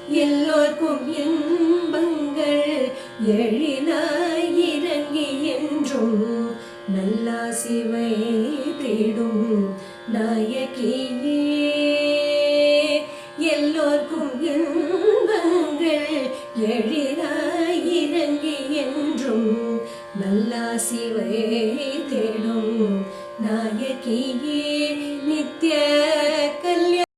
எல்லோர்க்கும் இன்பங்கள் எழினாய் இறங்கி என்றும் நல்லாசிவை தேடும் நாயகியே. எல்லோர்க்கும் இன்பங்கள் எழினாய் இறங்கி என்றும் நல்லாசி